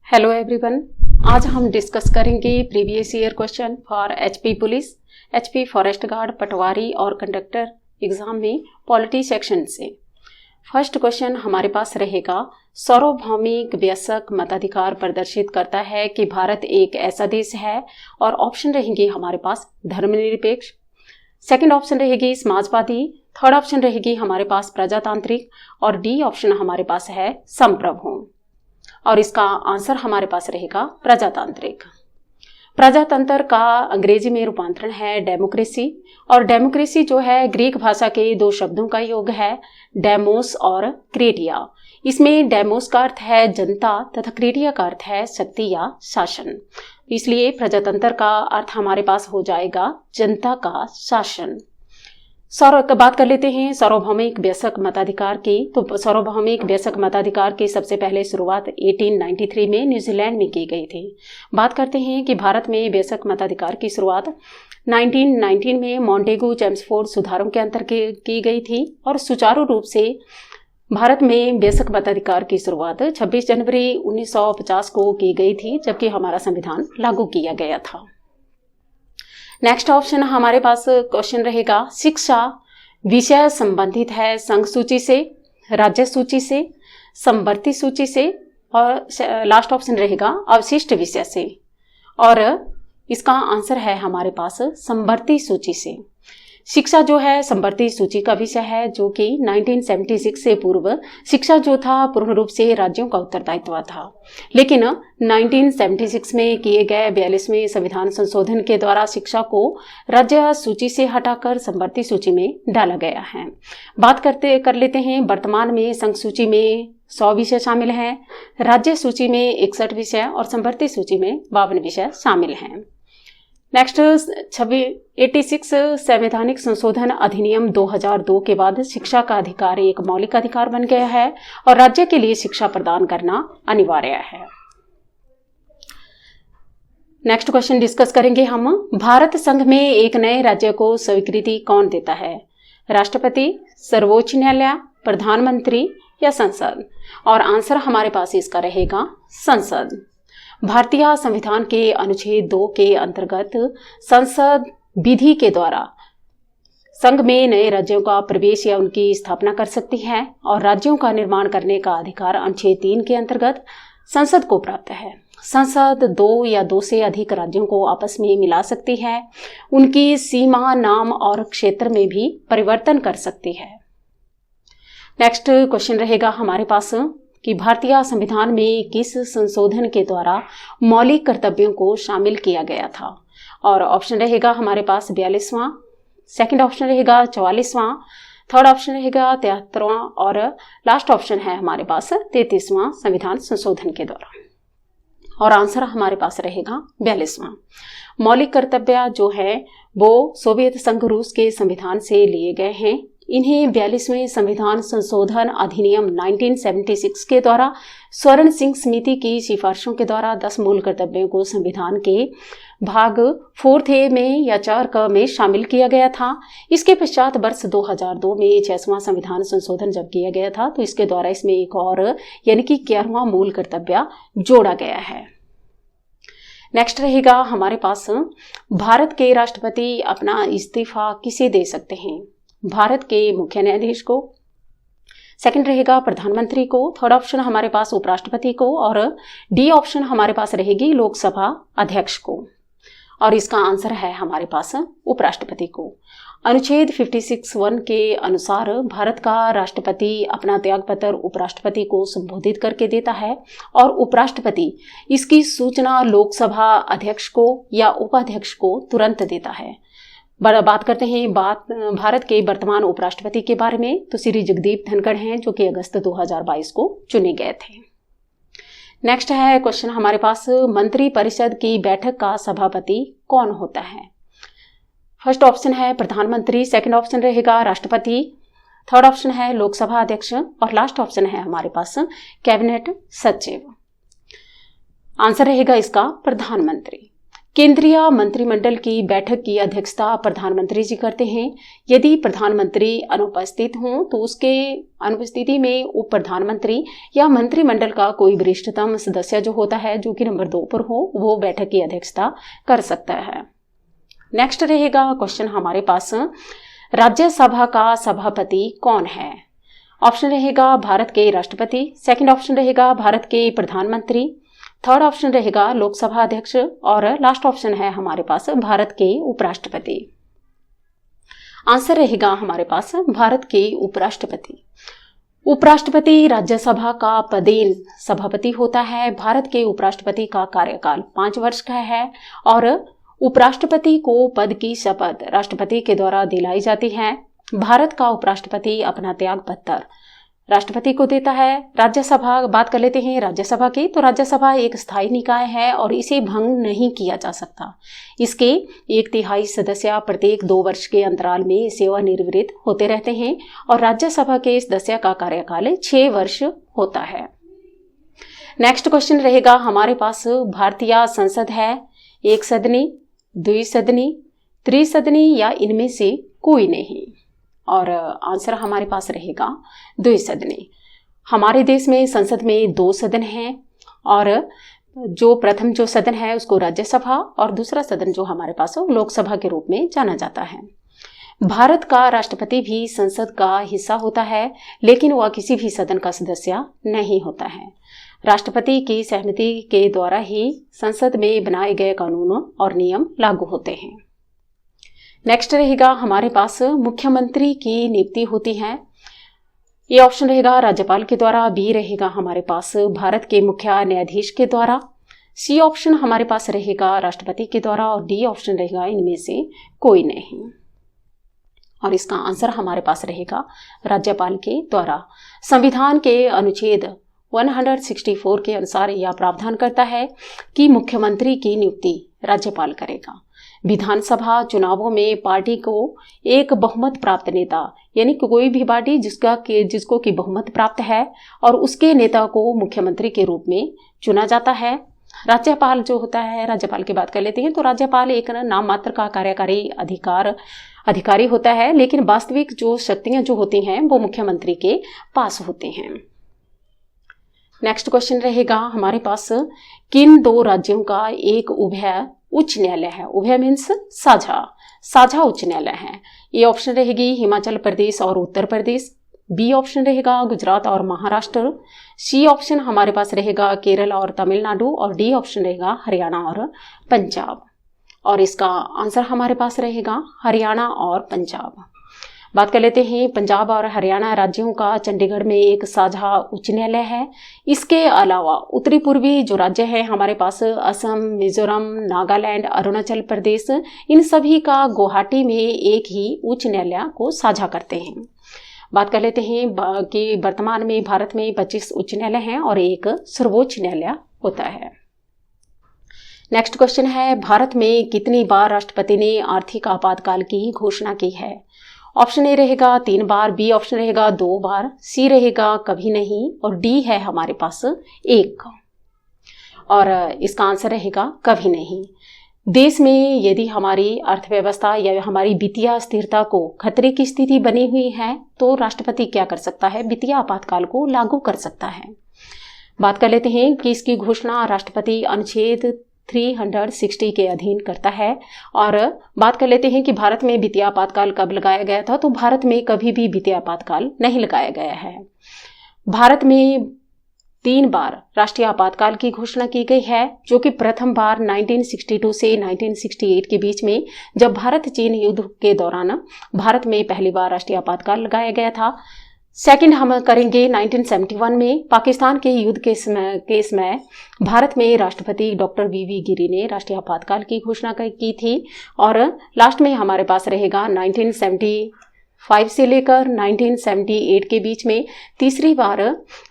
Hello everyone, आज हम discuss करेंगे previous year question for HP police, HP forest guard, पटवारी और कंडक्टर एग्जाम में पॉलिटी सेक्शन से। फर्स्ट क्वेश्चन हमारे पास रहेगा, सार्वभौमिक वयस्क मताधिकार प्रदर्शित करता है कि भारत एक ऐसा देश है। और ऑप्शन रहेंगे हमारे पास धर्मनिरपेक्ष, सेकंड ऑप्शन रहेगी समाजवादी, थर्ड ऑप्शन रहेगी हमारे पास प्रजातांत्रिक और डी ऑप्शन हमारे पास है संप्रभु। और इसका आंसर हमारे पास रहेगा प्रजातांत्रिक। प्रजातंत्र का अंग्रेजी में रूपांतरण है डेमोक्रेसी, और डेमोक्रेसी जो है ग्रीक भाषा के दो शब्दों का योग है, डेमोस और क्रेटिया। इसमें डेमोस का अर्थ है जनता तथा क्रेटिया का अर्थ है शक्ति या शासन। इसलिए प्रजातंत्र का अर्थ हमारे पास हो जाएगा जनता का शासन। बात कर लेते हैं सार्वभौमिक वयस्क मताधिकार की। तो सार्वभौमिक वयस्क मताधिकार की सबसे पहले शुरुआत 1893 में न्यूजीलैंड में की गई थी। बात करते हैं कि भारत में वयस्क मताधिकार की शुरुआत 1919 में मॉन्टेगू चेम्सफोर्ड सुधारों के अंतर्गत की गई थी और सुचारू रूप से भारत में वयस्क मताधिकार की शुरुआत 26 जनवरी 1950 को की गई थी, जबकि हमारा संविधान लागू किया गया था। नेक्स्ट ऑप्शन हमारे पास क्वेश्चन रहेगा, शिक्षा विषय संबंधित है संघ सूची से, राज्य सूची से, समवर्ती सूची से और लास्ट ऑप्शन रहेगा अवशिष्ट विषय से। और इसका आंसर है हमारे पास समवर्ती सूची से। शिक्षा जो है समवर्ती सूची का विषय है, जो कि 1976 से पूर्व शिक्षा जो था पूर्ण रूप से राज्यों का उत्तरदायित्व था। लेकिन 1976 में किए गए 42वें संविधान संशोधन के द्वारा शिक्षा को राज्य सूची से हटाकर समवर्ती सूची में डाला गया है। बात कर लेते हैं वर्तमान में संघ सूची में 100 विषय शामिल हैं, राज्य सूची में 61 विषय और समवर्ती सूची में 52 विषय शामिल हैं। नेक्स्ट 86 संवैधानिक संशोधन अधिनियम 2002 के बाद शिक्षा का अधिकार एक मौलिक अधिकार बन गया है और राज्य के लिए शिक्षा प्रदान करना अनिवार्य है। नेक्स्ट क्वेश्चन डिस्कस करेंगे हम, भारत संघ में एक नए राज्य को स्वीकृति कौन देता है? राष्ट्रपति, सर्वोच्च न्यायालय, प्रधानमंत्री या संसद? और आंसर हमारे पास इसका रहेगा संसद। भारतीय संविधान के अनुच्छेद 2 के अंतर्गत संसद विधि के द्वारा संघ में नए राज्यों का प्रवेश या उनकी स्थापना कर सकती है और राज्यों का निर्माण करने का अधिकार अनुच्छेद 3 के अंतर्गत संसद को प्राप्त है। संसद 2 या 2 से अधिक राज्यों को आपस में मिला सकती है, उनकी सीमा, नाम और क्षेत्र में भी परिवर्तन कर सकती है। नेक्स्ट क्वेश्चन रहेगा हमारे पास कि भारतीय संविधान में किस संशोधन के द्वारा मौलिक कर्तव्यों को शामिल किया गया था? और ऑप्शन रहेगा हमारे पास 42वां, सेकंड ऑप्शन रहेगा 44वां, थर्ड ऑप्शन रहेगा 73वां और लास्ट ऑप्शन है हमारे पास 33वां संविधान संशोधन के द्वारा। और आंसर हमारे पास रहेगा 42वां। मौलिक कर्तव्य जो है वो सोवियत संघ रूस के संविधान से लिए गए हैं। इन्हें 42वें संविधान संशोधन अधिनियम 1976 के द्वारा स्वर्ण सिंह समिति की सिफारिशों के द्वारा 10 मूल कर्तव्यों को संविधान के भाग 4 में या 4 में शामिल किया गया था। इसके पश्चात वर्ष 2002 में 6वां संविधान संशोधन जब किया गया था तो इसके द्वारा इसमें एक और यानी कि 11वां मूल कर्तव्य जोड़ा गया है। नेक्स्ट रहेगा हमारे पास, भारत के राष्ट्रपति अपना इस्तीफा किसे दे सकते हैं? भारत के मुख्य न्यायाधीश को, सेकंड रहेगा प्रधानमंत्री को, थर्ड ऑप्शन हमारे पास उपराष्ट्रपति को और डी ऑप्शन हमारे पास रहेगी लोकसभा अध्यक्ष को। और इसका आंसर है हमारे पास उपराष्ट्रपति को। अनुच्छेद 56(1) के अनुसार भारत का राष्ट्रपति अपना त्यागपत्र उपराष्ट्रपति को संबोधित करके देता है और उपराष्ट्रपति इसकी सूचना लोकसभा अध्यक्ष को या उपाध्यक्ष को तुरंत देता है। बात करते हैं भारत के वर्तमान उपराष्ट्रपति के बारे में, तो श्री जगदीप धनखड़ हैं जो कि अगस्त 2022 को चुने गए थे। नेक्स्ट है क्वेश्चन हमारे पास, मंत्री परिषद की बैठक का सभापति कौन होता है? फर्स्ट ऑप्शन है प्रधानमंत्री, सेकंड ऑप्शन रहेगा राष्ट्रपति, थर्ड ऑप्शन है लोकसभा अध्यक्ष और लास्ट ऑप्शन है हमारे पास कैबिनेट सचिव। आंसर रहेगा इसका प्रधानमंत्री। केंद्रीय मंत्रिमंडल की बैठक की अध्यक्षता प्रधानमंत्री जी करते हैं। यदि प्रधानमंत्री अनुपस्थित हों तो उसके अनुपस्थिति में उप प्रधानमंत्री या मंत्रिमंडल का कोई वरिष्ठतम सदस्य जो होता है, जो कि नंबर 2 पर हो, वो बैठक की अध्यक्षता कर सकता है। नेक्स्ट रहेगा क्वेश्चन हमारे पास, राज्यसभा का सभापति कौन है? ऑप्शन रहेगा भारत के राष्ट्रपति, सेकंड ऑप्शन रहेगा भारत के प्रधानमंत्री, थर्ड ऑप्शन रहेगा लोकसभा अध्यक्ष और लास्ट ऑप्शन है हमारे पास भारत के उपराष्ट्रपति। आंसर रहेगा हमारे पास भारत के उपराष्ट्रपति। उपराष्ट्रपति राज्यसभा का पदेन सभापति होता है। भारत के उपराष्ट्रपति का कार्यकाल 5 वर्ष का है और उपराष्ट्रपति को पद की शपथ राष्ट्रपति के द्वारा दिलाई जाती है। भारत का उपराष्ट्रपति अपना त्याग पत्र राष्ट्रपति को देता है। राज्यसभा बात कर लेते हैं राज्यसभा की, तो राज्यसभा एक स्थायी निकाय है और इसे भंग नहीं किया जा सकता। इसके 1/3 सदस्य प्रत्येक 2 वर्ष के अंतराल में सेवानिवृत्त होते रहते हैं और राज्यसभा के सदस्य का कार्यकाल 6 वर्ष होता है। नेक्स्ट क्वेश्चन रहेगा हमारे पास, भारतीय संसद है एक सदनी, द्विसदनी, त्रिसदनी या इनमें से कोई नहीं? और आंसर हमारे पास रहेगा द्विसदनी। हमारे देश में संसद में 2 सदन हैं और जो प्रथम जो सदन है उसको राज्यसभा और दूसरा सदन जो हमारे पास हो लोकसभा के रूप में जाना जाता है। भारत का राष्ट्रपति भी संसद का हिस्सा होता है, लेकिन वह किसी भी सदन का सदस्य नहीं होता है। राष्ट्रपति की सहमति के द्वारा ही संसद में बनाए गए कानून और नियम लागू होते हैं। नेक्स्ट रहेगा हमारे पास, मुख्यमंत्री की नियुक्ति होती है। ये ऑप्शन रहेगा राज्यपाल के द्वारा, बी रहेगा हमारे पास भारत के मुख्य न्यायाधीश के द्वारा, सी ऑप्शन हमारे पास रहेगा राष्ट्रपति के द्वारा और डी ऑप्शन रहेगा इनमें से कोई नहीं। और इसका आंसर हमारे पास रहेगा राज्यपाल के द्वारा। संविधान के अनुच्छेद 164 के अनुसार यह प्रावधान करता है कि मुख्यमंत्री की नियुक्ति राज्यपाल करेगा। विधानसभा चुनावों में पार्टी को एक बहुमत प्राप्त नेता, यानी कोई भी पार्टी जिसको की बहुमत प्राप्त है और उसके नेता को मुख्यमंत्री के रूप में चुना जाता है। राज्यपाल जो होता है, राज्यपाल की बात कर लेते हैं, तो राज्यपाल एक नाम मात्र का कार्यकारी अधिकारी होता है, लेकिन वास्तविक जो शक्तियां जो होती हैं वो मुख्यमंत्री के पास होती हैं। नेक्स्ट क्वेश्चन रहेगा हमारे पास, किन 2 राज्यों का एक उभय उच्च न्यायालय है? उभय मीन्स साझा उच्च न्यायालय है। ए ऑप्शन रहेगी हिमाचल प्रदेश और उत्तर प्रदेश, बी ऑप्शन रहेगा गुजरात और महाराष्ट्र, सी ऑप्शन हमारे पास रहेगा केरल और तमिलनाडु और डी ऑप्शन रहेगा हरियाणा और पंजाब। और इसका आंसर हमारे पास रहेगा हरियाणा और पंजाब। बात कर लेते हैं पंजाब और हरियाणा राज्यों का चंडीगढ़ में एक साझा उच्च न्यायालय है। इसके अलावा उत्तरी पूर्वी जो राज्य है हमारे पास असम, मिजोरम, नागालैंड, अरुणाचल प्रदेश, इन सभी का गुवाहाटी में एक ही उच्च न्यायालय को साझा करते हैं। बात कर लेते हैं कि वर्तमान में भारत में 25 उच्च न्यायालय हैं और एक सर्वोच्च न्यायालय होता है। नेक्स्ट क्वेश्चन है, भारत में कितनी बार राष्ट्रपति ने आर्थिक आपातकाल की घोषणा की है? ऑप्शन ए रहेगा 3 बार, बी ऑप्शन रहेगा 2 बार, सी रहेगा कभी नहीं और डी है हमारे पास 1। और इसका आंसर रहेगा कभी नहीं। देश में यदि हमारी अर्थव्यवस्था या हमारी वित्तीय स्थिरता को खतरे की स्थिति बनी हुई है तो राष्ट्रपति क्या कर सकता है? वित्तीय आपातकाल को लागू कर सकता है। बात कर लेते हैं कि इसकी घोषणा राष्ट्रपति अनुच्छेद 360 के अधीन करता है। और बात कर लेते हैं कि भारत में वित्तीय आपातकाल कब लगाया गया था, तो भारत में कभी भी वित्तीय आपातकाल नहीं लगाया गया है। भारत में 3 बार राष्ट्रीय आपातकाल की घोषणा की गई है, जो कि प्रथम बार 1962 से 1968 के बीच में जब भारत चीन युद्ध के दौरान भारत में पहली बार राष्ट्रीय आपातकाल लगाया गया था। सेकंड हम करेंगे 1971 में पाकिस्तान के युद्ध के समय भारत में राष्ट्रपति डॉक्टर वी गिरी ने राष्ट्रीय आपातकाल की घोषणा की थी। और लास्ट में हमारे पास रहेगा 1975 से लेकर 1978 के बीच में तीसरी बार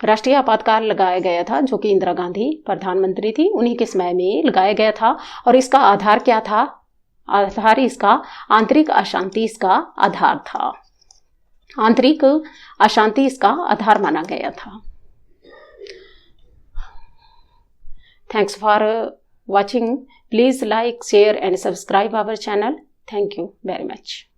राष्ट्रीय आपातकाल लगाया गया था, जो कि इंदिरा गांधी प्रधानमंत्री थी, उन्हीं के समय में लगाया गया था। और इसका आधार क्या था? आधार इसका आंतरिक अशांति इसका आधार था। आंतरिक अशांति इसका आधार माना गया था। Thanks for watching. Please like, share and subscribe our channel. Thank you very much.